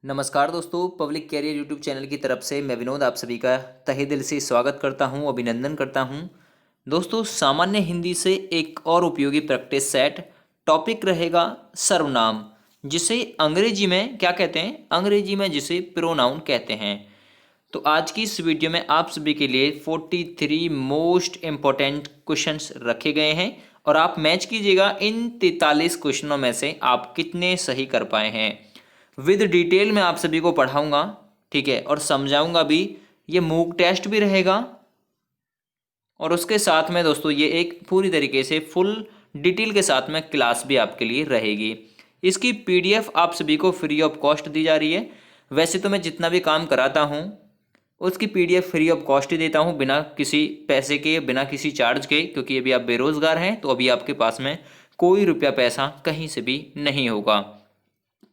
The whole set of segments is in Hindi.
नमस्कार दोस्तों, पब्लिक कैरियर यूट्यूब चैनल की तरफ से मैं विनोद आप सभी का तहे दिल से स्वागत करता हूं, अभिनंदन करता हूं। दोस्तों, सामान्य हिंदी से एक और उपयोगी प्रैक्टिस सेट टॉपिक रहेगा सर्वनाम, जिसे अंग्रेजी में क्या कहते हैं? अंग्रेजी में जिसे प्रोनाउन कहते हैं। तो आज की इस वीडियो में आप सभी के लिए 43 मोस्ट इम्पोर्टेंट क्वेश्चंस रखे गए हैं और आप मैच कीजिएगा इन 43 क्वेश्चनों में से आप कितने सही कर पाए हैं। विद डिटेल में आप सभी को पढ़ाऊंगा, ठीक है, और समझाऊंगा भी। ये मूक टेस्ट भी रहेगा और उसके साथ में दोस्तों ये एक पूरी तरीके से फुल डिटेल के साथ में क्लास भी आपके लिए रहेगी। इसकी पीडीएफ आप सभी को फ्री ऑफ कॉस्ट दी जा रही है। वैसे तो मैं जितना भी काम कराता हूँ उसकी पीडीएफ फ्री ऑफ कॉस्ट ही देता हूँ, बिना किसी पैसे के, बिना किसी चार्ज के, क्योंकि अभी आप बेरोजगार हैं तो अभी आपके पास में कोई रुपया पैसा कहीं से भी नहीं होगा।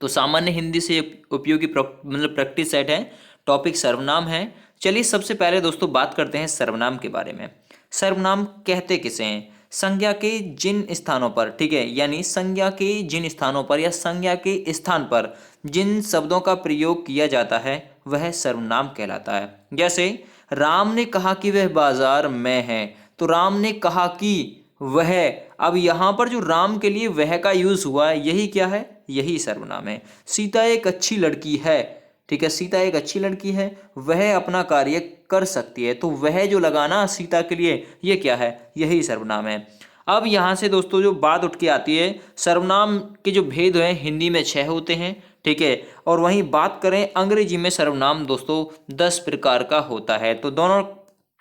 तो सामान्य हिंदी से उपयोगी प्रैक्टिस सेट है, टॉपिक सर्वनाम है। चलिए सबसे पहले दोस्तों बात करते हैं सर्वनाम के बारे में। सर्वनाम कहते किसे हैं? संज्ञा के जिन स्थानों पर, ठीक है, यानी संज्ञा के जिन स्थानों पर या संज्ञा के स्थान पर जिन शब्दों का प्रयोग किया जाता है वह सर्वनाम कहलाता है। जैसे राम ने कहा कि वह बाजार में है, तो राम ने कहा कि वह, अब यहाँ पर जो राम के लिए वह का यूज हुआ है यही क्या है? यही सर्वनाम है। सीता एक अच्छी लड़की है, ठीक है, सीता एक अच्छी लड़की है, वह अपना कार्य कर सकती है, तो वह जो लगाना सीता के लिए ये क्या है? यही सर्वनाम है। अब यहाँ से दोस्तों जो बात उठ के आती है, सर्वनाम के जो भेद हैं हिंदी में 6 होते हैं, ठीक है, और वहीं बात करें अंग्रेजी में सर्वनाम दोस्तों 10 प्रकार का होता है। तो दोनों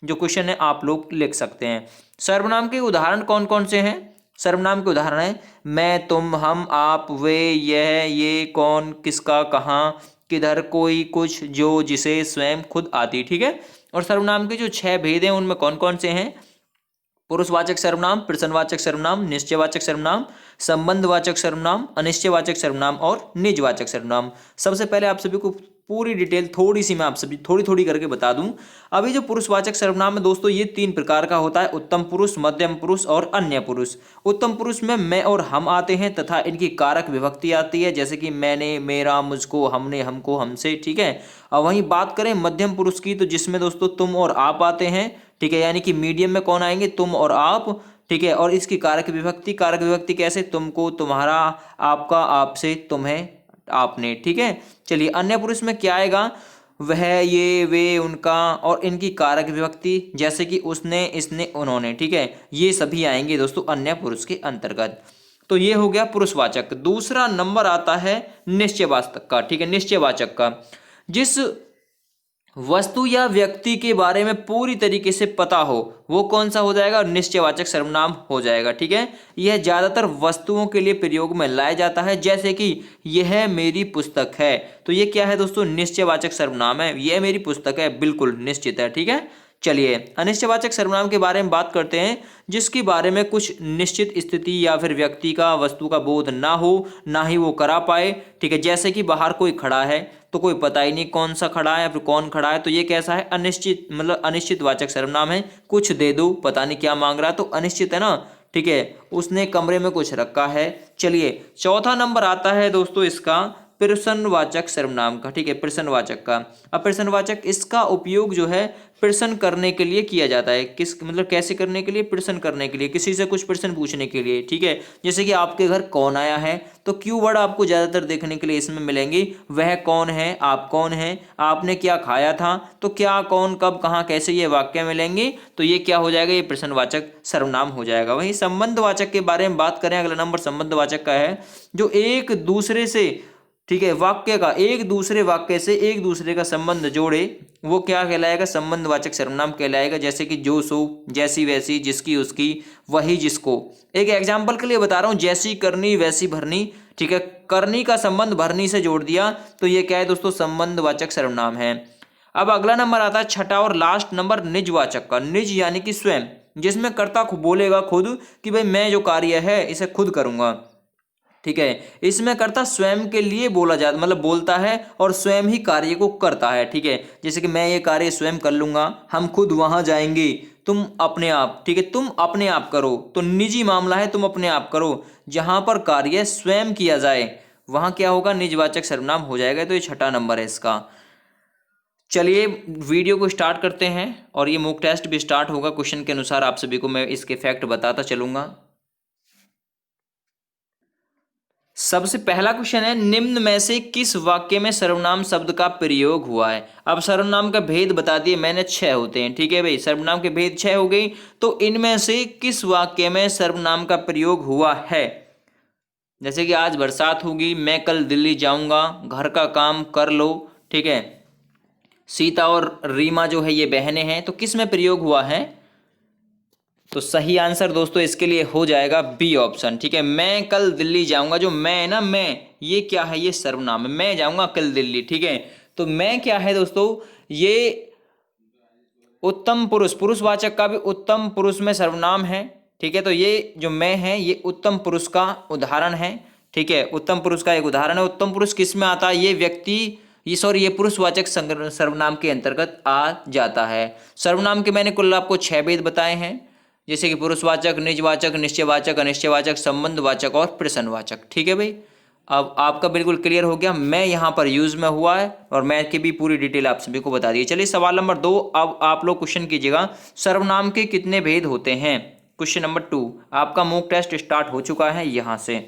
जो क्वेश्चन है आप लोग लिख सकते हैं। सर्वनाम के उदाहरण कौन कौन से हैं? सर्वनाम के उदाहरण है मैं, तुम, हम, आप, वे, यह, ये, कौन, किसका, कहाँ, किधर, कोई, कुछ, जो, जिसे, स्वयं, खुद आदि, ठीक है। और सर्वनाम के जो 6 भेद हैं उनमें कौन कौन से हैं? पुरुषवाचक सर्वनाम, प्रश्नवाचक सर्वनाम, निश्चयवाचक सर्वनाम, संबंधवाचक सर्वनाम, अनिश्चयवाचक सर्वनाम और निजवाचक सर्वनाम। सबसे पहले आप सभी को पूरी डिटेल थोड़ी सी मैं आप सभी थोड़ी करके बता दूं। अभी जो पुरुषवाचक सर्वनाम है दोस्तों ये 3 प्रकार का होता है, उत्तम पुरुष, मध्यम पुरुष और अन्य पुरुष। उत्तम पुरुष में मैं और हम आते हैं तथा इनकी कारक विभक्ति आती है, जैसे कि मैंने, मेरा, मुझको, हमने, हमको, हमसे, ठीक है। और वहीं बात करें मध्यम पुरुष की, तो जिसमें दोस्तों तुम और आप आते हैं, ठीक है, यानी कि मीडियम में कौन आएंगे? तुम और आप, ठीक है। और इसकी कारक विभक्ति कैसे? तुमको, तुम्हारा, आपका, आपसे, तुम्हें, आपने, ठीक है। चलिए अन्य पुरुष में क्या आएगा? वह, ये, वे, उनका और इनकी कारक विभक्ति, जैसे कि उसने, इसने, उन्होंने, ठीक है, ये सभी आएंगे दोस्तों अन्य पुरुष के अंतर्गत। तो ये हो गया पुरुषवाचक। दूसरा नंबर आता है निश्चयवाचक का, ठीक है, निश्चयवाचक का। जिस वस्तु या व्यक्ति के बारे में पूरी तरीके से पता हो वो कौन सा हो जाएगा? निश्चयवाचक सर्वनाम हो जाएगा, ठीक है। यह ज्यादातर वस्तुओं के लिए प्रयोग में लाया जाता है, जैसे कि यह मेरी पुस्तक है, तो ये क्या है दोस्तों? निश्चयवाचक सर्वनाम है। यह मेरी पुस्तक है, बिल्कुल निश्चित है, ठीक है। चलिए अनिश्चयवाचक सर्वनाम के बारे में बात करते हैं, जिसके बारे में कुछ निश्चित स्थिति या फिर व्यक्ति का, वस्तु का बोध ना हो, ना ही वो करा पाए, ठीक है। जैसे कि बाहर कोई खड़ा है तो कोई पता ही नहीं कौन सा खड़ा है या फिर कौन खड़ा है, तो ये कैसा है? अनिश्चित, मतलब अनिश्चितवाचक सर्वनाम है। कुछ दे दो, पता नहीं क्या मांग रहा है, तो अनिश्चित है ना, ठीक है। उसने कमरे में कुछ रखा है। चलिए चौथा नंबर आता है दोस्तों इसका प्रश्नवाचक सर्वनाम का, ठीक है, प्रश्नवाचक का। अब प्रश्नवाचक इसका उपयोग जो है प्रश्न करने के लिए किया जाता है। किस मतलब कैसे करने के लिए? प्रश्न करने के लिए, किसी से कुछ प्रश्न पूछने के लिए, ठीक है। जैसे कि आपके घर कौन आया है, तो क्यू वर्ड आपको ज्यादातर देखने के लिए इसमें मिलेंगे। वह कौन है, आप कौन है, आपने क्या खाया था, तो क्या, कौन, कब, कहाँ, कैसे, ये वाक्य मिलेंगे। तो ये क्या हो जाएगा? ये प्रश्नवाचक सर्वनाम हो जाएगा। वहीं संबंधवाचक के बारे में बात करें, अगला नंबर संबंधवाचक का है, जो एक दूसरे से, ठीक है, वाक्य का एक दूसरे वाक्य से एक दूसरे का संबंध जोड़े, वो क्या कहलाएगा? संबंधवाचक सर्वनाम कहलाएगा। जैसे कि जो सो, जैसी वैसी, जिसकी उसकी, वही जिसको। एक एग्जांपल के लिए बता रहा हूं, जैसी करनी वैसी भरनी, ठीक है, करनी का संबंध भरनी से जोड़ दिया, तो ये क्या है दोस्तों? संबंधवाचक सर्वनाम है। अब अगला नंबर आता है छठा और लास्ट नंबर निजवाचक का। निज यानी कि स्वयं, जिसमें कर्ता बोलेगा खुद कि भाई मैं जो कार्य है इसे खुद करूंगा, ठीक है। इसमें कर्ता स्वयं के लिए बोला जाता, मतलब बोलता है और स्वयं ही कार्य को करता है, ठीक है। जैसे कि मैं ये कार्य स्वयं कर लूंगा, हम खुद वहां जाएंगे, तुम अपने आप, ठीक है, तुम अपने आप करो, तो निजी मामला है, तुम अपने आप करो। जहां पर कार्य स्वयं किया जाए वहाँ क्या होगा, निजवाचक सर्वनाम हो जाएगा। तो ये छठा नंबर है इसका। चलिए वीडियो को स्टार्ट करते हैं और ये मॉक टेस्ट भी स्टार्ट होगा। क्वेश्चन के अनुसार आप सभी को मैं इसके फैक्ट बताता चलूंगा। सबसे पहला क्वेश्चन है, निम्न में से किस वाक्य में सर्वनाम शब्द का प्रयोग हुआ है। अब सर्वनाम का भेद बता दिए मैंने, 6 होते हैं। ठीक है भाई, सर्वनाम के भेद 6 हो गई। तो इनमें से किस वाक्य में सर्वनाम का प्रयोग हुआ है। जैसे कि आज बरसात होगी, मैं कल दिल्ली जाऊंगा, घर का काम कर लो। ठीक है, सीता और रीमा जो है ये बहनें हैं, तो किस में प्रयोग हुआ है। तो सही आंसर दोस्तों इसके लिए हो जाएगा बी ऑप्शन। ठीक है, मैं कल दिल्ली जाऊंगा, जो मैं है ना, मैं, ये क्या है, ये सर्वनाम है। मैं जाऊंगा कल दिल्ली। ठीक है, तो मैं क्या है दोस्तों, ये उत्तम पुरुष, पुरुषवाचक का भी उत्तम पुरुष में सर्वनाम है। ठीक है, तो ये जो मैं है ये उत्तम पुरुष का उदाहरण है। ठीक है, उत्तम पुरुष का एक उदाहरण है। उत्तम पुरुष किस में आता है, ये व्यक्ति, ये सॉरी, ये पुरुषवाचक सर्वनाम के अंतर्गत आ जाता है। सर्वनाम के मैंने कुल आपको 6 भेद बताए हैं, जैसे कि पुरुषवाचक, निजवाचक, निश्चयवाचक, अनिश्चयवाचक, संबंधवाचक और प्रश्नवाचक। ठीक है भाई, अब आपका बिल्कुल क्लियर हो गया। मैं यहाँ पर यूज में हुआ है और मैं की भी पूरी डिटेल आप सभी को बता दी। चलिए सवाल नंबर 2, अब आप लोग क्वेश्चन कीजिएगा, सर्वनाम के कितने भेद होते हैं। क्वेश्चन नंबर 2, आपका मॉक टेस्ट स्टार्ट हो चुका है यहाँ से,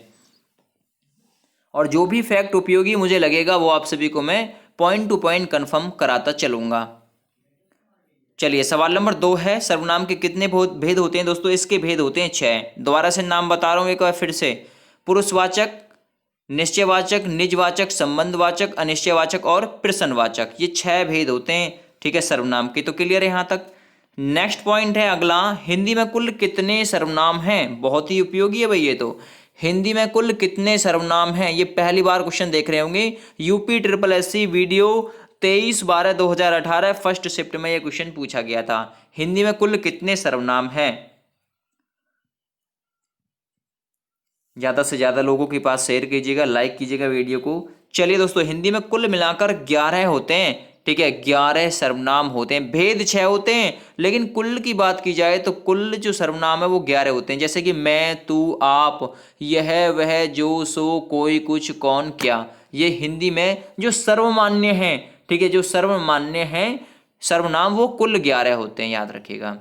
और जो भी फैक्ट उपयोगी मुझे लगेगा वो आप सभी को मैं पॉइंट टू पॉइंट कंफर्म कराता चलूंगा। चलिए सवाल नंबर 2 है, सर्वनाम के कितने भेद होते हैं दोस्तों। इसके भेद होते हैं 6। दोबारा से नाम बता रहा हूं एक बार फिर से, पुरुषवाचक, निश्चयवाचक, निजवाचक, संबंधवाचक, अनिश्चयवाचक और प्रश्नवाचक, ये 6 भेद होते हैं। ठीक है, सर्वनाम के। तो क्लियर है यहाँ तक। नेक्स्ट पॉइंट है अगला, हिंदी में कुल कितने सर्वनाम हैं। बहुत ही उपयोगी है भाई ये तो। हिंदी में कुल कितने सर्वनाम हैं, ये पहली बार क्वेश्चन देख रहे होंगे। UP SSSC video 23/12/2018 first shift में ये क्वेश्चन पूछा गया था। हिंदी में कुल कितने सर्वनाम हैं। ज्यादा से ज्यादा लोगों के पास शेयर कीजिएगा, लाइक कीजिएगा वीडियो को। चलिए दोस्तों, हिंदी में कुल मिलाकर 11 होते हैं। ठीक है, 11 सर्वनाम होते हैं। भेद 6 होते हैं, लेकिन कुल की बात की जाए तो कुल जो सर्वनाम है वो 11 होते हैं। जैसे कि मैं, तू, आप, यह, वह, जो, सो, कोई, कुछ, कौन, क्या, ये हिंदी में जो सर्वमान्य है। ठीक है, जो सर्वमान्य है सर्वनाम वो कुल 11 होते हैं, याद रखिएगा।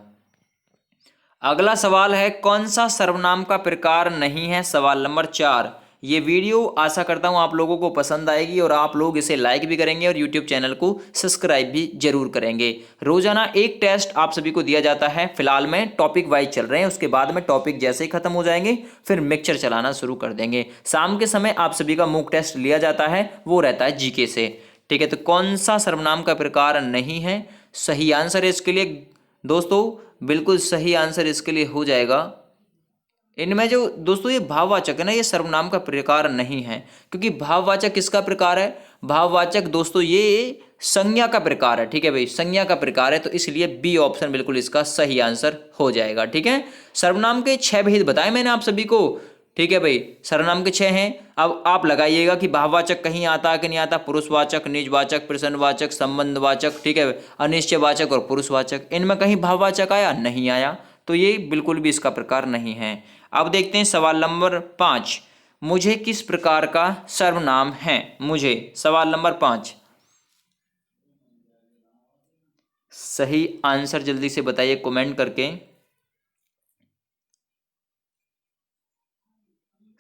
अगला सवाल है, कौन सा सर्वनाम का प्रकार नहीं है। सवाल नंबर 4। ये वीडियो आशा करता हूं आप लोगों को पसंद आएगी और आप लोग इसे लाइक भी करेंगे और यूट्यूब चैनल को सब्सक्राइब भी जरूर करेंगे। रोजाना एक टेस्ट आप सभी को दिया जाता है। फिलहाल में टॉपिक वाइज चल रहे हैं, उसके बाद में टॉपिक जैसे ही खत्म हो जाएंगे फिर मिक्सचर चलाना शुरू कर देंगे। शाम के समय आप सभी का मॉक टेस्ट लिया जाता है, वो रहता है जीके से। ठीक है, तो कौन सा सर्वनाम का प्रकार नहीं है, सही आंसर है इसके लिए दोस्तों, बिल्कुल सही आंसर इसके लिए हो जाएगा। इनमें जो दोस्तों ये भाववाचक है ना, ये सर्वनाम का प्रकार नहीं है, क्योंकि भाववाचक किसका प्रकार है। भाववाचक दोस्तों ये संज्ञा का प्रकार है। ठीक है भाई, संज्ञा का प्रकार है, तो इसलिए बी ऑप्शन बिल्कुल इसका सही आंसर हो जाएगा। ठीक है, सर्वनाम के 6 भेद बताए मैंने आप सभी को। ठीक है भाई, सर्वनाम के 6 हैं। अब आप लगाइएगा कि भाववाचक कहीं आता है कि नहीं आता। पुरुषवाचक, निजवाचक, प्रश्नवाचक, संबंधवाचक, ठीक है, अनिश्चयवाचक और पुरुषवाचक, इनमें कहीं भाववाचक आया नहीं आया, तो ये बिल्कुल भी इसका प्रकार नहीं है। अब देखते हैं सवाल नंबर 5, मुझे किस प्रकार का सर्वनाम है। मुझे, सवाल नंबर 5, सही आंसर जल्दी से बताइए कमेंट करके।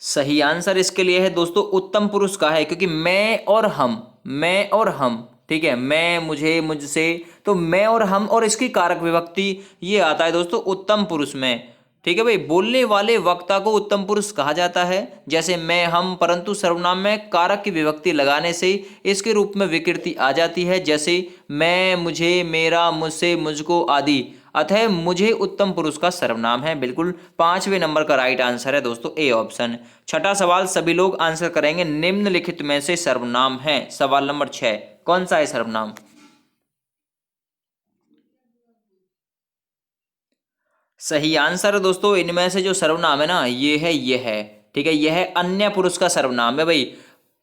सही आंसर इसके लिए है दोस्तों उत्तम पुरुष का है, क्योंकि मैं और हम, मैं और हम, ठीक है, मैं, मुझे, मुझसे, तो मैं और हम और इसकी कारक विभक्ति ये आता है दोस्तों उत्तम पुरुष में। ठीक है भाई, बोलने वाले वक्ता को उत्तम पुरुष कहा जाता है, जैसे मैं, हम, परंतु सर्वनाम में कारक की विभक्ति लगाने से इसके रूप में विकृति आ जाती है, जैसे मैं, मुझे, मेरा, मुझसे, मुझको आदि। अतः मुझे उत्तम पुरुष का सर्वनाम है। बिल्कुल 5वें नंबर का राइट आंसर है दोस्तों ए ऑप्शन। छठा सवाल सभी लोग आंसर करेंगे, निम्नलिखित में से सर्वनाम है। सवाल नंबर 6, कौन सा है सर्वनाम। सही आंसर है दोस्तों, इनमें से जो सर्वनाम है ना ये है, ये है। ठीक है, यह है अन्य पुरुष का सर्वनाम है भाई।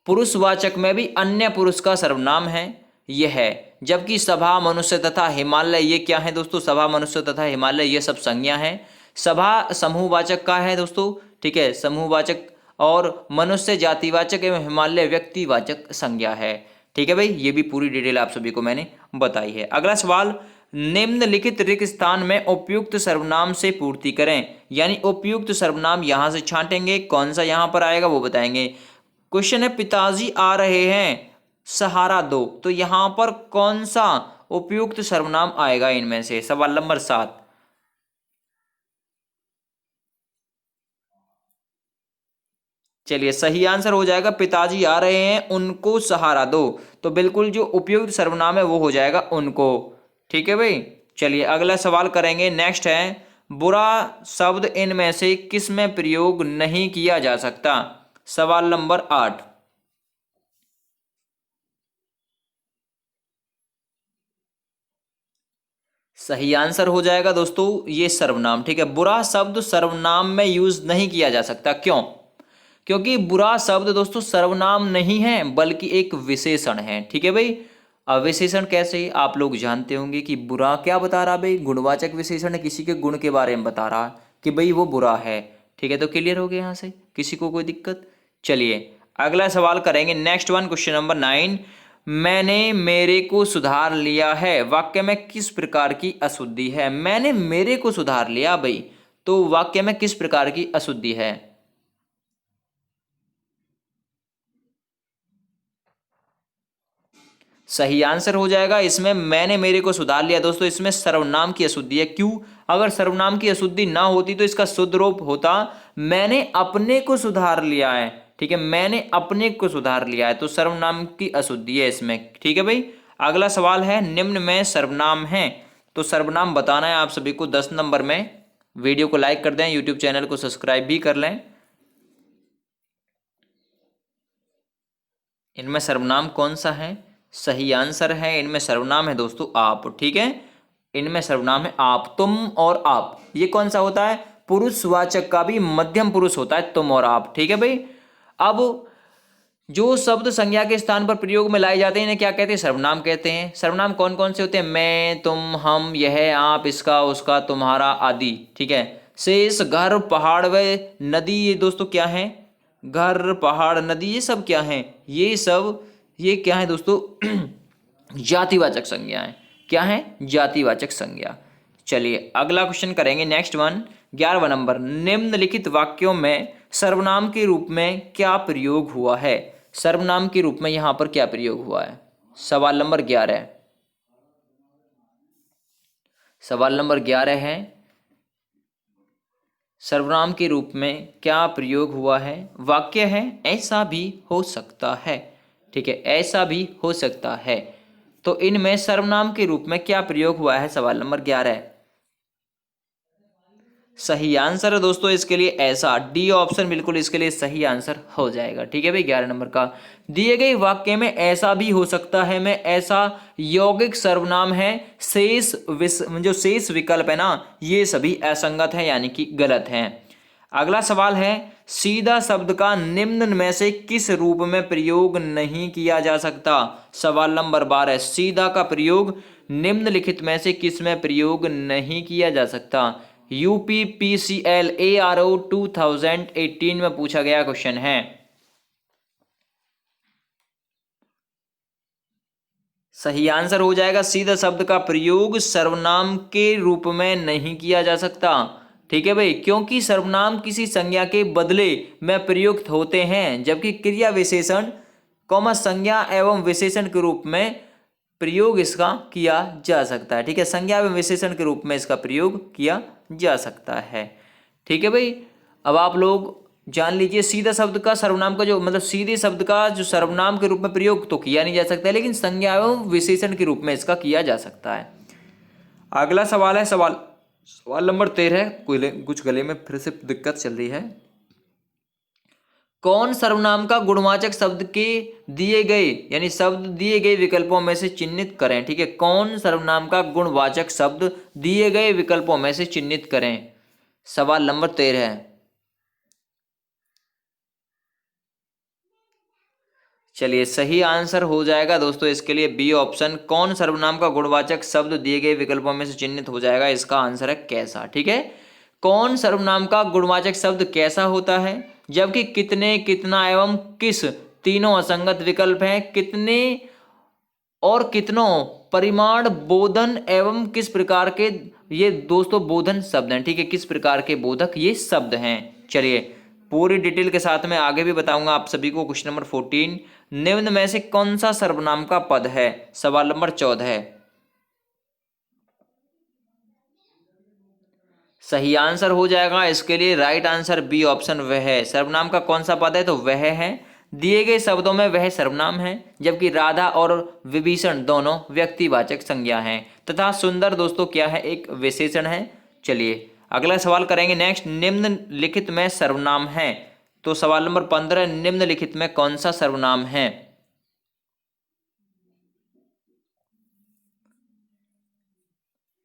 पुरुषवाचक में भी अन्य पुरुष का सर्वनाम है यह है, जबकि सभा, मनुष्य तथा हिमालय ये क्या है दोस्तों। सभा, मनुष्य तथा हिमालय ये सब संज्ञा है। सभा समूहवाचक का है दोस्तों। ठीक है, समूहवाचक, और मनुष्य जातिवाचक एवं हिमालय व्यक्तिवाचक संज्ञा है। ठीक है भाई, ये भी पूरी डिटेल आप सभी को मैंने बताई है। अगला सवाल, निम्नलिखित रिक्त स्थान में उपयुक्त सर्वनाम से पूर्ति करें। यानी उपयुक्त सर्वनाम यहां से छांटेंगे, कौन सा यहां पर आएगा वो बताएंगे। क्वेश्चन है, पिताजी आ रहे हैं, सहारा दो, तो यहां पर कौन सा उपयुक्त सर्वनाम आएगा इनमें से? सवाल नंबर 7। चलिए, सही आंसर हो जाएगा पिताजी आ रहे हैं, उनको सहारा दो। तो बिल्कुल जो उपयुक्त सर्वनाम है वो हो जाएगा उनको। ठीक है भाई, चलिए अगला सवाल करेंगे। नेक्स्ट है, बुरा शब्द इनमें से किस में प्रयोग नहीं किया जा सकता? सवाल नंबर 8। सही आंसर हो जाएगा दोस्तों ये सर्वनाम। ठीक है, बुरा शब्द सर्वनाम में यूज नहीं किया जा सकता। क्यों? क्योंकि बुरा शब्द दोस्तों सर्वनाम नहीं है बल्कि एक विशेषण है। ठीक है भाई, अब विशेषण कैसे आप लोग जानते होंगे कि बुरा क्या बता रहा भाई, गुणवाचक विशेषण है, किसी के गुण के बारे में बता रहा कि भाई वो बुरा है। ठीक है, तो क्लियर हो गया यहाँ से, किसी को कोई दिक्कत? चलिए अगला सवाल करेंगे। Next one, question number 9। मैंने मेरे को सुधार लिया है वाक्य में किस प्रकार की अशुद्धि है? मैंने मेरे को सुधार लिया भाई, तो वाक्य में किस प्रकार की अशुद्धि है? सही आंसर हो जाएगा इसमें मैंने मेरे को सुधार लिया। दोस्तों इसमें सर्वनाम की अशुद्धि है। क्यों? अगर सर्वनाम की अशुद्धि ना होती तो इसका शुद्ध रूप होता मैंने अपने को सुधार लिया है। ठीक है, मैंने अपने को सुधार लिया है, तो सर्वनाम की अशुद्धि है इसमें। ठीक है भाई, अगला सवाल है, निम्न में सर्वनाम है, तो सर्वनाम बताना है आप सभी को 10 नंबर में। वीडियो को लाइक कर दें, यूट्यूब चैनल को सब्सक्राइब भी कर लें। इनमें सर्वनाम कौन सा है? सही आंसर है इनमें सर्वनाम है दोस्तों आप। ठीक है, इनमें सर्वनाम है आप, तुम और आप। ये कौन सा होता है? पुरुषवाचक का भी मध्यम पुरुष होता है, तुम और आप। ठीक है भाई, अब जो शब्द संज्ञा के स्थान पर प्रयोग में लाए जाते हैं इन्हें क्या कहते हैं? सर्वनाम कहते हैं। सर्वनाम कौन कौन से होते हैं? मैं, तुम, हम, यह, आप, इसका, उसका, तुम्हारा आदि। ठीक है, शेष, घर, पहाड़ व नदी, ये दोस्तों क्या है? घर, पहाड़, नदी, ये सब क्या है? ये सब ये क्या है दोस्तों? जातिवाचक संज्ञा है। क्या है? जातिवाचक संज्ञा। चलिए अगला क्वेश्चन करेंगे। नेक्स्ट वन, 11वां नंबर, निम्नलिखित वाक्यों में सर्वनाम के रूप में क्या प्रयोग हुआ है? सर्वनाम के रूप में यहां पर क्या प्रयोग हुआ है? सवाल नंबर 11। सवाल नंबर 11 है, सर्वनाम के रूप में क्या प्रयोग हुआ है? वाक्य है, ऐसा भी हो सकता है। ठीक है, ऐसा भी हो सकता है। तो इनमें सर्वनाम के रूप में क्या प्रयोग हुआ है? सवाल नंबर 11। सही आंसर है दोस्तों इसके लिए ऐसा, डी ऑप्शन बिल्कुल इसके लिए सही आंसर हो जाएगा। ठीक है भाई, 11 नंबर का, दिए गए वाक्य में ऐसा भी हो सकता है में ऐसा यौगिक सर्वनाम है, शेष जो शेष विकल्प है ना ये सभी असंगत है यानी कि गलत हैं। अगला सवाल है, सीधा शब्द का निम्न में से किस रूप में प्रयोग नहीं किया जा सकता? सवाल नंबर 12, सीधा का प्रयोग निम्नलिखित में से किस में प्रयोग नहीं किया जा सकता? UPPCL ARO 2018 में पूछा गया क्वेश्चन है। सही आंसर हो जाएगा, सीधा शब्द का प्रयोग सर्वनाम के रूप में नहीं किया जा सकता। ठीक है भाई, क्योंकि सर्वनाम किसी संज्ञा के बदले में प्रयुक्त होते हैं, जबकि क्रिया विशेषण कॉमा संज्ञा एवं विशेषण के रूप में प्रयोग इसका किया जा सकता है। ठीक है, संज्ञा एवं विशेषण के रूप में इसका प्रयोग किया जा सकता है। ठीक है भाई, अब आप लोग जान लीजिए, सीधा शब्द का सर्वनाम का जो मतलब सीधे शब्द का जो सर्वनाम के रूप में प्रयोग तो किया नहीं जा सकता है, लेकिन संज्ञा एवं विशेषण के रूप में इसका किया जा सकता है। अगला सवाल है, सवाल सवाल नंबर 13। कुछ गले में फिर से दिक्कत चल रही है। कौन सर्वनाम का गुणवाचक शब्द के दिए गए यानी शब्द दिए गए विकल्पों में से चिन्हित करें? ठीक है, कौन सर्वनाम का गुणवाचक शब्द दिए गए विकल्पों में से चिन्हित करें? सवाल नंबर 13। चलिए सही आंसर हो जाएगा दोस्तों इसके लिए बी ऑप्शन, कौन सर्वनाम का गुणवाचक शब्द दिए गए विकल्पों में से चिन्हित हो जाएगा, इसका आंसर है कैसा। ठीक है, कौन सर्वनाम का गुणवाचक शब्द कैसा होता है, जबकि कितने, कितना एवं किस तीनों असंगत विकल्प हैं। कितने और कितनों परिमाण, बोधन एवं किस प्रकार के, ये दोस्तों बोधन शब्द हैं, ठीक है, किस प्रकार के बोधक ये शब्द हैं। चलिए पूरी डिटेल के साथ में आगे भी बताऊंगा आप सभी को। क्वेश्चन नंबर 14, निम्न में से कौन सा सर्वनाम का पद है, सवाल नंबर 14। सही आंसर हो जाएगा इसके लिए राइट आंसर बी ऑप्शन वह है। सर्वनाम का कौन सा पद है, तो वह है। दिए गए शब्दों में वह सर्वनाम है, जबकि राधा और विभीषण दोनों व्यक्तिवाचक संज्ञा हैं, तथा सुंदर दोस्तों क्या है, एक विशेषण है। चलिए अगला सवाल करेंगे नेक्स्ट, निम्नलिखित में सर्वनाम है। तो सवाल नंबर 15, निम्नलिखित में कौन सा सर्वनाम है।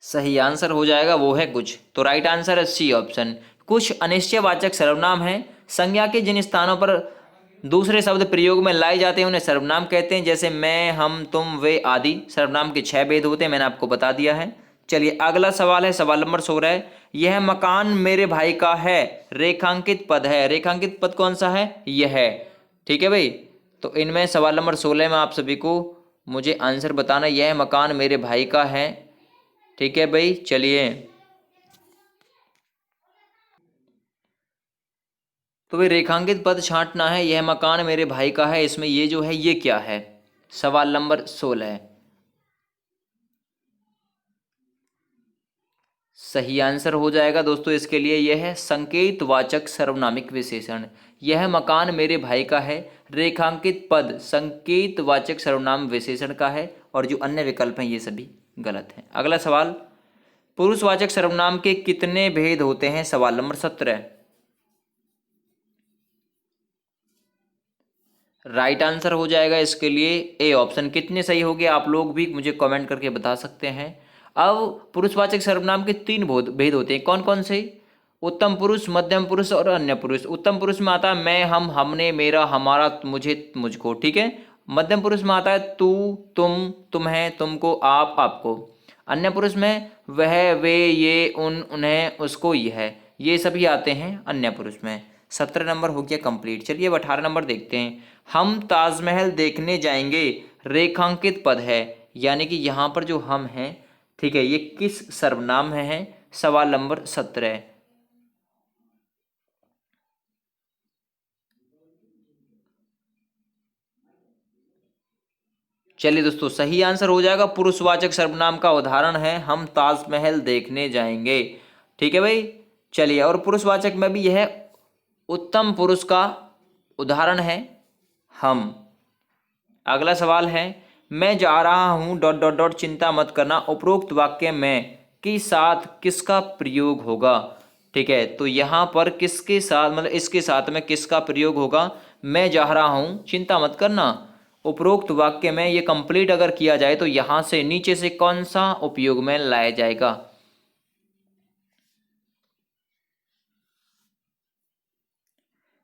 सही आंसर हो जाएगा वो है कुछ, तो राइट आंसर है सी ऑप्शन। कुछ अनिश्चयवाचक सर्वनाम है, संज्ञा के जिन स्थानों पर दूसरे शब्द प्रयोग में लाए जाते हैं उन्हें सर्वनाम कहते हैं, जैसे मैं, हम, तुम, वे आदि। सर्वनाम के 6 भेद होते हैं, मैंने आपको बता दिया है। चलिए अगला सवाल है सवाल नंबर 16, यह मकान मेरे भाई का है, रेखांकित पद है। रेखांकित पद कौन सा है, यह है, ठीक है भाई। तो इनमें सवाल नंबर 16 में आप सभी को मुझे आंसर बताना, यह मकान मेरे भाई का है, ठीक है भाई। चलिए तो भाई रेखांकित पद छांटना है, यह मकान मेरे भाई का है, इसमें ये जो है ये क्या है, सवाल नंबर 16। सही आंसर हो जाएगा दोस्तों इसके लिए, यह है संकेतवाचक सर्वनामिक विशेषण। यह मकान मेरे भाई का है, रेखांकित पद संकेतवाचक सर्वनाम विशेषण का है, और जो अन्य विकल्प हैं ये सभी गलत हैं। अगला सवाल, पुरुषवाचक सर्वनाम के कितने भेद होते हैं, सवाल नंबर 17। राइट आंसर हो जाएगा इसके लिए ए ऑप्शन। कितने सही हो गए आप लोग भी मुझे कमेंट करके बता सकते हैं। अब पुरुषवाचक सर्वनाम के 3 भेद होते हैं, कौन कौन से, उत्तम पुरुष, मध्यम पुरुष और अन्य पुरुष। उत्तम पुरुष में आता है मैं, हम, हमने, मेरा, हमारा, मुझे, मुझको, ठीक है। मध्यम पुरुष में आता है तू, तुम, तुम्हें, तुमको, आप, आपको। अन्य पुरुष में वह, वे, ये, उन, उन्हें, उसको, यह, ये सभी आते हैं अन्य पुरुष में। 17 नंबर हो गया कंप्लीट। चलिए अब 18 नंबर देखते हैं। हम ताजमहल देखने जाएंगे, रेखांकित पद है, यानी कि यहाँ पर जो हम हैं, ठीक है, ये किस सर्वनाम में है, सवाल नंबर 17। चलिए दोस्तों सही आंसर हो जाएगा, पुरुषवाचक सर्वनाम का उदाहरण है हम ताजमहल देखने जाएंगे, ठीक है भाई। चलिए और पुरुषवाचक में भी यह उत्तम पुरुष का उदाहरण है हम। अगला सवाल है, मैं जा रहा हूं डॉट डॉट डॉट, चिंता मत करना, उपरोक्त वाक्य में के साथ किसका प्रयोग होगा, ठीक है। तो यहाँ पर किसके साथ, मतलब इसके साथ में किसका प्रयोग होगा, मैं जा रहा हूं चिंता मत करना, उपरोक्त वाक्य में ये कंप्लीट अगर किया जाए तो यहाँ से नीचे से कौन सा उपयोग में लाया जाएगा।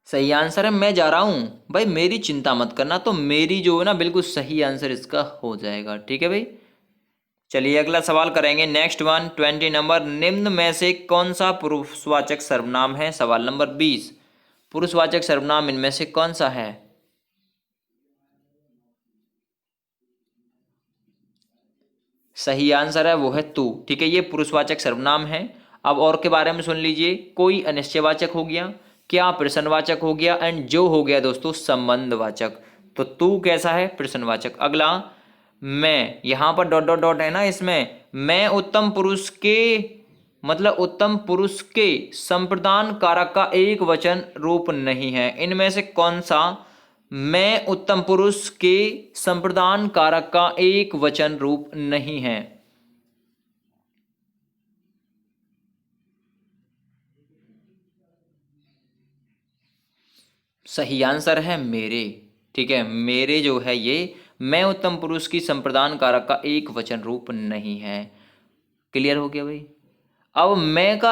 सही आंसर है मैं जा रहा हूं, भाई मेरी चिंता मत करना, तो मेरी जो है ना बिल्कुल सही आंसर इसका हो जाएगा, ठीक है भाई। चलिए अगला सवाल करेंगे नेक्स्ट वन, 20 नंबर, निम्न में से कौन सा पुरुषवाचक सर्वनाम है, सवाल नंबर 20। पुरुषवाचक सर्वनाम इनमें से कौन सा है। सही आंसर है वो है तू, ठीक है, ये पुरुषवाचक सर्वनाम है। अब और के बारे में सुन लीजिए, कोई अनिश्चयवाचक हो गया, क्या प्रश्नवाचक हो गया, एंड जो हो गया दोस्तों संबंधवाचक। तो तू कैसा है, प्रश्नवाचक। अगला मैं, यहां पर डॉट डॉट डॉट है ना, इसमें मैं उत्तम पुरुष के, मतलब उत्तम पुरुष के संप्रदान कारक का एक वचन रूप नहीं है। इनमें से कौन सा मैं उत्तम पुरुष के संप्रदान कारक का एक वचन रूप नहीं है। सही आंसर है मेरे, ठीक है, मेरे जो है ये मैं उत्तम पुरुष की संप्रदान कारक का एक वचन रूप नहीं है। क्लियर हो गया भाई। अब मैं का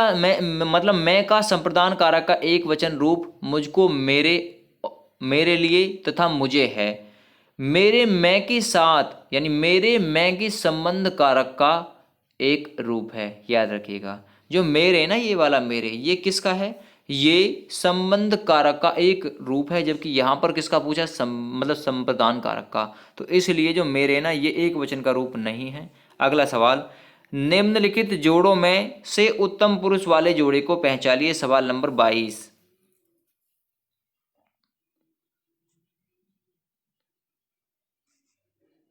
मतलब मैं का संप्रदान कारक का एक वचन रूप मुझको, मेरे, मेरे लिए तथा मुझे है। मेरे मैं के साथ, यानी मेरे मैं के संबंध कारक का एक रूप है, याद रखिएगा। जो मेरे ना, ये वाला मेरे, ये किसका है? ये संबंध कारक का एक रूप है, जबकि यहाँ पर किसका पूछा? मतलब संप्रदान कारक का। तो इसलिए जो मेरे ना, ये एक वचन का रूप नहीं है। अगला सवाल, निम्नलिखित जोड़ों में से उत्तम पुरुष वाले जोड़े को पहचानिए। सवाल नंबर 22।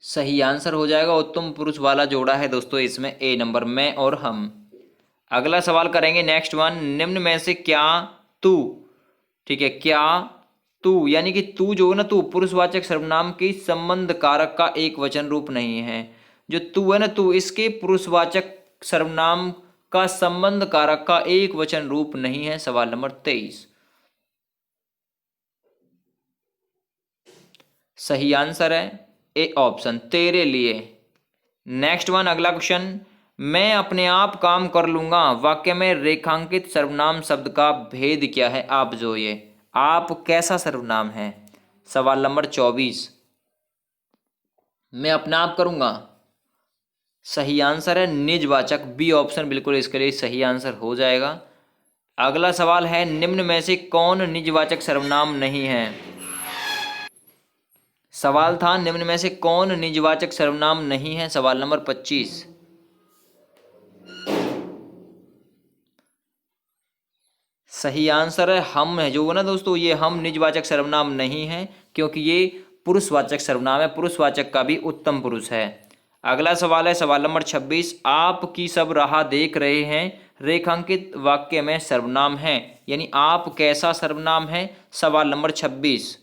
सही आंसर हो जाएगा उत्तम पुरुष वाला जोड़ा है दोस्तों इसमें ए नंबर, मैं और हम। अगला सवाल करेंगे नेक्स्ट वन, निम्न में से क्या तू, ठीक है, क्या तू यानी कि तू जो है ना, तू पुरुषवाचक सर्वनाम की संबंध कारक का एक वचन रूप नहीं है। जो तू है ना, तू इसके पुरुषवाचक सर्वनाम का संबंध कारक का एक वचन रूप नहीं है। सवाल नंबर 23। सही आंसर है ए ऑप्शन, तेरे लिए। नेक्स्ट वन, अगला क्वेश्चन, मैं अपने आप काम कर लूंगा वाक्य में रेखांकित सर्वनाम शब्द का भेद क्या है? आप जो ये आप कैसा सर्वनाम है? सवाल नंबर 24। मैं अपना आप करूंगा, सही आंसर है निजवाचक, बी ऑप्शन बिल्कुल इसके लिए सही आंसर हो जाएगा। अगला सवाल है, निम्न में से कौन निजवाचक सर्वनाम नहीं है? सवाल था निम्न में से कौन निजवाचक सर्वनाम नहीं है। सवाल नंबर 25। सही आंसर है हम है, जो ना दोस्तों, ये हम निजवाचक सर्वनाम नहीं है, क्योंकि ये पुरुषवाचक सर्वनाम है, पुरुषवाचक का भी उत्तम पुरुष है। अगला सवाल है सवाल नंबर 26, आप की सब राह देख रहे हैं रेखांकित वाक्य में सर्वनाम है, यानी आप कैसा सर्वनाम है? सवाल नंबर 26।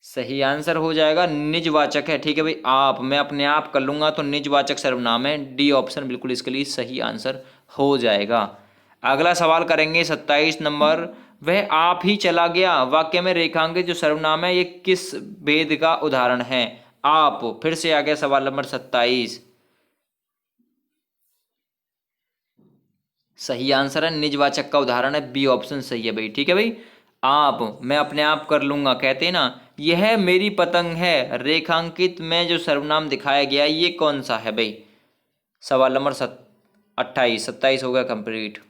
सही आंसर हो जाएगा निजवाचक है, ठीक है भाई। आप, मैं अपने आप कर लूंगा तो निजवाचक सर्वनाम है, डी ऑप्शन बिल्कुल इसके लिए सही आंसर हो जाएगा। अगला सवाल करेंगे 27 नंबर, वह आप ही चला गया वाक्य में रेखांकित जो सर्वनाम है, ये किस भेद का उदाहरण है? आप, फिर से आ गया सवाल नंबर 27। सही आंसर है निजवाचक का उदाहरण है, बी ऑप्शन सही है भाई, ठीक है भाई। आप, मैं अपने आप कर लूंगा, कहते हैं ना, यह मेरी पतंग है रेखांकित में जो सर्वनाम दिखाया गया ये कौन सा है भाई? सवाल नंबर 28, 27 हो गया कंप्लीट।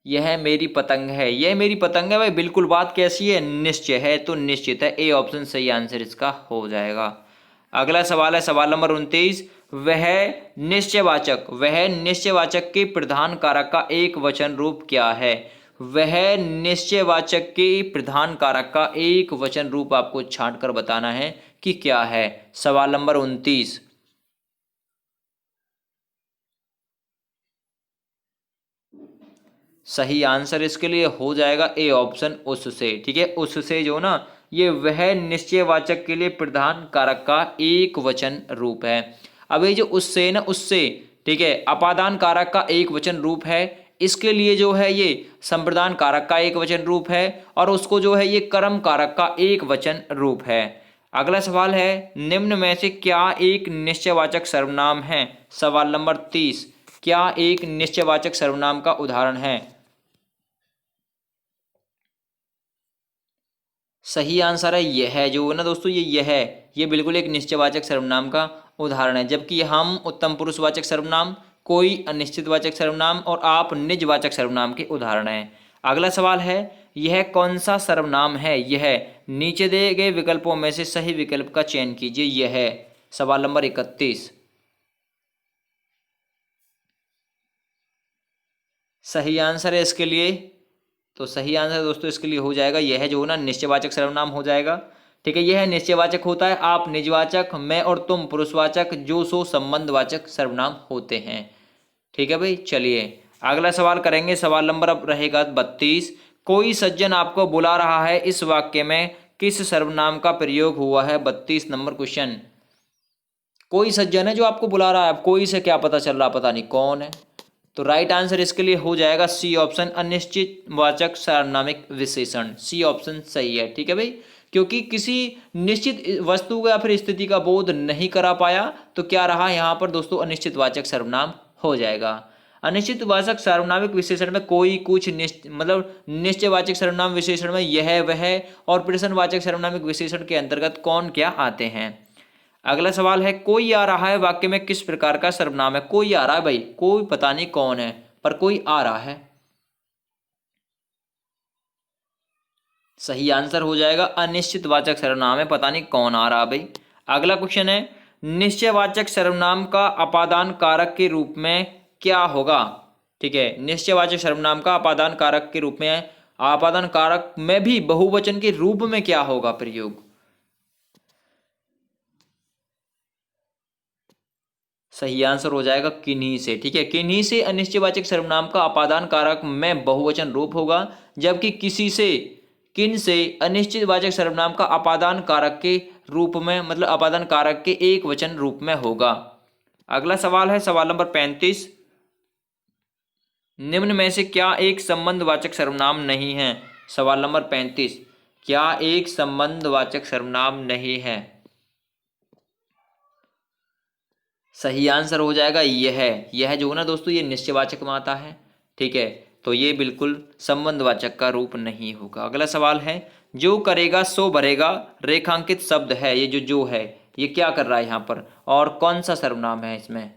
यह मेरी पतंग है, यह मेरी पतंग है भाई, बिल्कुल बात कैसी है? निश्चय है, तो निश्चित है, ए ऑप्शन सही आंसर इसका हो जाएगा। अगला सवाल है सवाल नंबर 29, वह निश्चयवाचक के प्रधान कारक का एक वचन रूप क्या है? वह निश्चयवाचक के प्रधान कारक का एक वचन रूप आपको छांट कर बताना है कि क्या है। सवाल नंबर 29। सही आंसर इसके लिए हो जाएगा ए ऑप्शन, उससे, ठीक है। उससे जो ना, ये वह निश्चयवाचक के लिए प्रधान कारक का एक वचन रूप है। अब ये जो उससे ना, उससे, ठीक है, अपादान कारक का एक वचन रूप है, इसके लिए जो है ये संप्रदान कारक का एक वचन रूप है, और उसको जो है ये कर्म कारक का एक वचन रूप है। अगला सवाल है, निम्न में से क्या एक निश्चयवाचक सर्वनाम है? सवाल नंबर 30, क्या एक निश्चयवाचक सर्वनाम का उदाहरण है? सही आंसर है यह, जो है ना दोस्तों, ये बिल्कुल एक निश्चयवाचक सर्वनाम का उदाहरण है, जबकि हम उत्तम पुरुषवाचक सर्वनाम, कोई अनिश्चितवाचक सर्वनाम और आप निजवाचक सर्वनाम के उदाहरण हैं। अगला सवाल है, यह कौन सा सर्वनाम है? यह, नीचे दिए गए विकल्पों में से सही विकल्प का चयन कीजिए। यह सवाल नंबर 31। सही आंसर है इसके लिए, तो सही आंसर दोस्तों इसके लिए हो जाएगा यह, जो ना निश्चयवाचक सर्वनाम हो जाएगा, ठीक है। यह निश्चयवाचक होता है, आप निजवाचक, मैं और तुम पुरुषवाचक, जो सो संबंधवाचक सर्वनाम होते हैं, ठीक है भाई। चलिए अगला सवाल करेंगे, सवाल नंबर अब रहेगा 32, कोई सज्जन आपको बुला रहा है, इस वाक्य में किस सर्वनाम का प्रयोग हुआ है? 32 नंबर क्वेश्चन। कोई सज्जन है जो आपको बुला रहा है, अब कोई से क्या पता चल रहा, पता नहीं कौन है, तो राइट आंसर इसके लिए हो जाएगा सी ऑप्शन, अनिश्चित वाचक सार्वनामिक विशेषण, सी ऑप्शन सही है, ठीक है भाई। क्योंकि किसी निश्चित वस्तु या फिर स्थिति का बोध नहीं करा पाया, तो क्या रहा यहाँ पर दोस्तों? अनिश्चित वाचक सर्वनाम हो जाएगा। अनिश्चित वाचक सार्वनामिक विशेषण में कोई, कुछ, मतलब निश्चयवाचक सर्वनाम विशेषण में यह, वह और प्रश्नवाचक सर्वनामिक विशेषण के अंतर्गत कौन क्या आते हैं? अगला सवाल है कोई आ रहा है वाक्य में किस प्रकार का सर्वनाम है। कोई आ रहा है भाई, कोई पता नहीं कौन है पर कोई आ रहा है। सही आंसर हो जाएगा अनिश्चितवाचक सर्वनाम है, पता नहीं कौन आ रहा भाई। अगला क्वेश्चन है निश्चयवाचक सर्वनाम का अपादान कारक के रूप में क्या होगा। ठीक है, निश्चयवाचक सर्वनाम का अपादान कारक के रूप में, अपादान कारक में भी बहुवचन के रूप में क्या होगा प्रयोग। सही आंसर हो जाएगा किन्हीं से। ठीक है, किन्हीं से अनिश्चयवाचक सर्वनाम का अपादान कारक में बहुवचन रूप होगा, जबकि किसी से, किन से अनिश्चितवाचक सर्वनाम का अपादान कारक के रूप में, मतलब अपादान कारक के एक वचन रूप में होगा। अगला सवाल है सवाल नंबर 35। निम्न में से क्या एक संबंधवाचक सर्वनाम नहीं है। सवाल नंबर 35, क्या एक संबंधवाचक सर्वनाम नहीं है। सही आंसर हो जाएगा यह जो है ना दोस्तों, ये निश्चयवाचक में आता है। ठीक है, तो ये बिल्कुल संबंधवाचक का रूप नहीं होगा। अगला सवाल है जो करेगा सो भरेगा रेखांकित शब्द है। ये जो है ये क्या कर रहा है यहाँ पर, और कौन सा सर्वनाम है इसमें।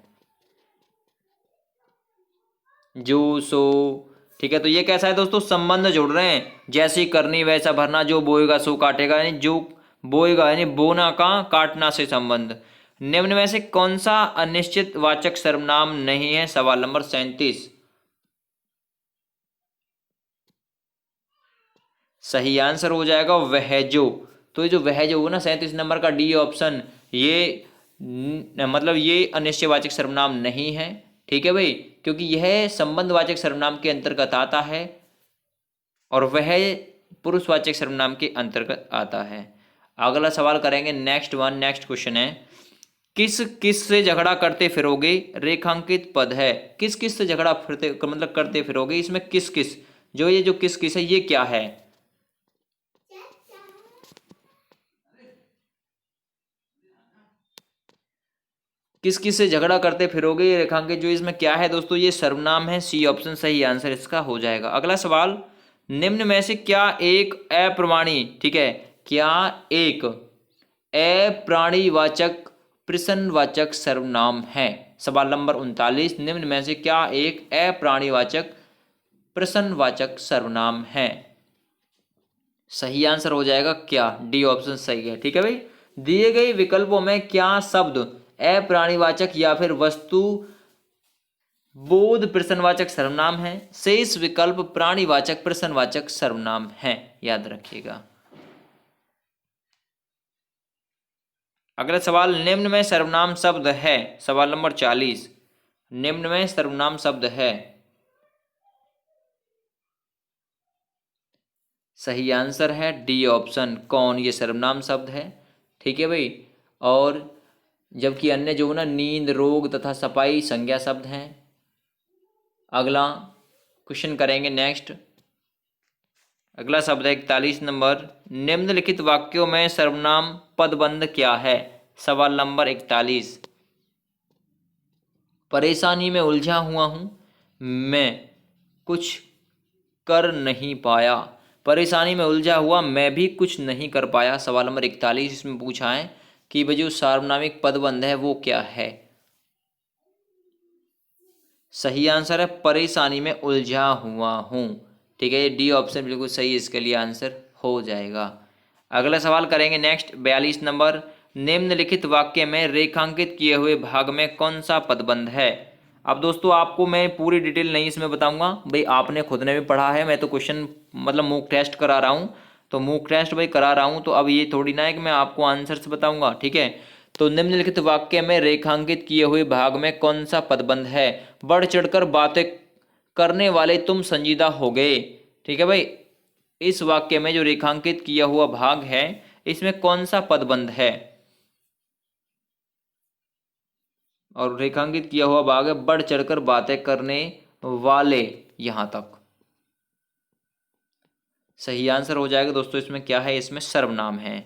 जो सो, ठीक है, तो ये कैसा है दोस्तों, संबंध जोड़ रहे हैं, जैसी करनी वैसा भरना, जो बोएगा सो काटेगा, यानी जो बोएगा यानी बोना का काटना से संबंध। निम्न में से कौन सा अनिश्चित वाचक सर्वनाम नहीं है। सवाल नंबर 37। सही आंसर हो जाएगा वह जो। तो ये जो वह जो हो ना 37 नंबर का डी ऑप्शन, ये मतलब ये अनिश्चयवाचक सर्वनाम नहीं है। ठीक है भाई, क्योंकि यह संबंधवाचक सर्वनाम के अंतर्गत आता है और वह पुरुषवाचक सर्वनाम के अंतर्गत आता है। अगला सवाल करेंगे नेक्स्ट क्वेश्चन है किस किस से झगड़ा करते फिरोगे रेखांकित पद है। किस किस से झगड़ा फिरते मतलब करते फिरोगे, इसमें किस किस, जो ये जो किस किस है ये क्या है। किस किस से झगड़ा करते फिरोगे ये रेखांकित, जो इसमें क्या है दोस्तों, ये सर्वनाम है। सी ऑप्शन सही आंसर इसका हो जाएगा। अगला सवाल निम्न में से क्या एक अप्रमाणी, ठीक है, क्या एक अप्राणीवाचक प्रश्नवाचक सर्वनाम है। सवाल नंबर 39, निम्न में से क्या एक अप्राणीवाचक प्रश्नवाचक सर्वनाम है। सही आंसर हो जाएगा क्या, डी ऑप्शन सही है। ठीक है भाई, दिए गए विकल्पों में क्या शब्द अप्राणीवाचक या फिर वस्तु बोध प्रश्नवाचक सर्वनाम है। शेष विकल्प प्राणीवाचक प्रश्नवाचक सर्वनाम है, याद रखिएगा। अगला सवाल निम्न में सर्वनाम शब्द है। सवाल नंबर 40, निम्न में सर्वनाम शब्द है। सही आंसर है डी ऑप्शन कौन, ये सर्वनाम शब्द है। ठीक है भाई, और जबकि अन्य जो ना नींद रोग तथा सफाई संज्ञा शब्द हैं। अगला क्वेश्चन करेंगे नेक्स्ट। अगला शब्द है 41 नंबर, निम्नलिखित वाक्यों में सर्वनाम पदबंध क्या है। सवाल नंबर 41, परेशानी में उलझा हुआ हूं, मैं कुछ कर नहीं पाया। परेशानी में उलझा हुआ मैं भी कुछ नहीं कर पाया। सवाल नंबर 41 इसमें पूछा है कि वह जो सार्वनामिक पदबंध है वो क्या है। सही आंसर है परेशानी में उलझा हुआ हूँ। ठीक है, ये डी ऑप्शन बिल्कुल सही इसके लिए आंसर हो जाएगा। अगला सवाल करेंगे नेक्स्ट 42 नंबर, निम्नलिखित वाक्य में रेखांकित किए हुए भाग में कौन सा पदबंध है। अब दोस्तों आपको मैं पूरी डिटेल नहीं इसमें बताऊंगा भाई, आपने खुद ने भी पढ़ा है, मैं तो क्वेश्चन मतलब मॉक टेस्ट करा रहा हूँ, तो मॉक टेस्ट भाई करा रहा हूँ, तो अब ये थोड़ी ना है कि मैं आपको आंसर्स बताऊंगा। ठीक है, तो निम्नलिखित वाक्य में रेखांकित किए हुए भाग में कौन सा पदबंध है। बढ़ चढ़कर बातें करने वाले तुम संजीदा हो गए। ठीक है भाई, इस वाक्य में जो रेखांकित किया हुआ भाग है इसमें कौन सा पदबंध है, और रेखांकित किया हुआ भाग है बढ़ चढ़कर बातें करने वाले, यहां तक। सही आंसर हो जाएगा दोस्तों इसमें क्या है, इसमें सर्वनाम है।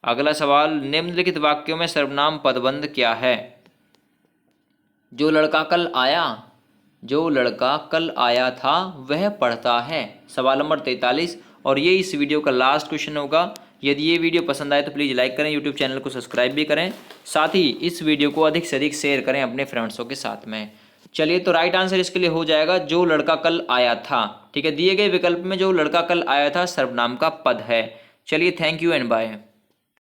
अगला सवाल, निम्नलिखित वाक्यों में सर्वनाम पदबंध क्या है। जो लड़का कल आया, जो लड़का कल आया था वह पढ़ता है। सवाल नंबर 43, और ये इस वीडियो का लास्ट क्वेश्चन होगा। यदि ये वीडियो पसंद आए तो प्लीज़ लाइक करें, यूट्यूब चैनल को सब्सक्राइब भी करें, साथ ही इस वीडियो को अधिक से अधिक शेयर करें अपने फ्रेंड्सों के साथ में। चलिए, तो राइट आंसर इसके लिए हो जाएगा जो लड़का कल आया था। ठीक है, दिए गए विकल्प में जो लड़का कल आया था सर्वनाम का पद है। चलिए, थैंक यू एंड बाय।